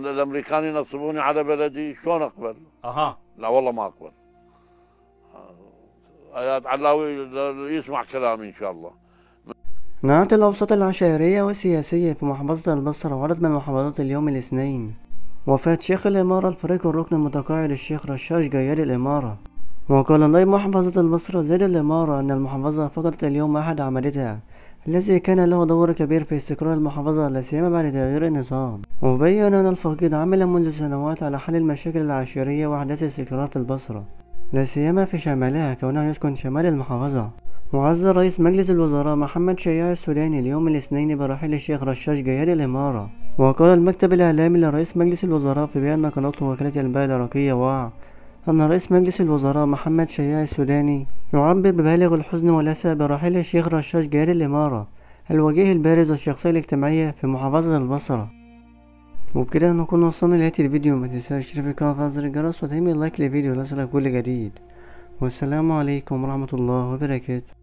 الامريكان ينصبوني على بلدي، شلون اقبل؟ اها لا والله ما اقبل. ايات علاوي يسمع كلامي ان شاء الله. نعت الأوساط العشائرية والسياسية في محافظة البصرة وعدد من محافظات اليوم الاثنين وفاة شيخ الإمارة الفريق الركن المتقاعد الشيخ رشاش جياد الإمارة. وقال نائب محافظة البصرة زيد الإمارة أن المحافظة فقدت اليوم أحد أعمدتها الذي كان له دور كبير في استقرار المحافظة لا سيما بعد تغيير النظام. وبين أن الفقيد عمل منذ سنوات على حل المشاكل العشائرية وإحداث استقرار في البصرة لا سيما في شمالها كونه يسكن شمال المحافظة. وعز رئيس مجلس الوزراء محمد شياع السوداني اليوم الاثنين برحيل الشيخ رشاش جياد الإمارة. وقال المكتب الإعلامي لرئيس مجلس الوزراء في بيان نقلته وكالة الأنباء العراقية وعى أن رئيس مجلس الوزراء محمد شياع السوداني يعبر ببالغ الحزن والأسى برحيل الشيخ رشاش جياد الإمارة الوجيه البارز والشخصية الاجتماعية في محافظة البصرة. وبكده نكون وصلنا لنهاية الفيديو. ما تنساش تشترك في القناة وتفعل زر الجرس وتعمل لايك للفيديو ليصلك كل جديد. والسلام عليكم ورحمة الله وبركاته.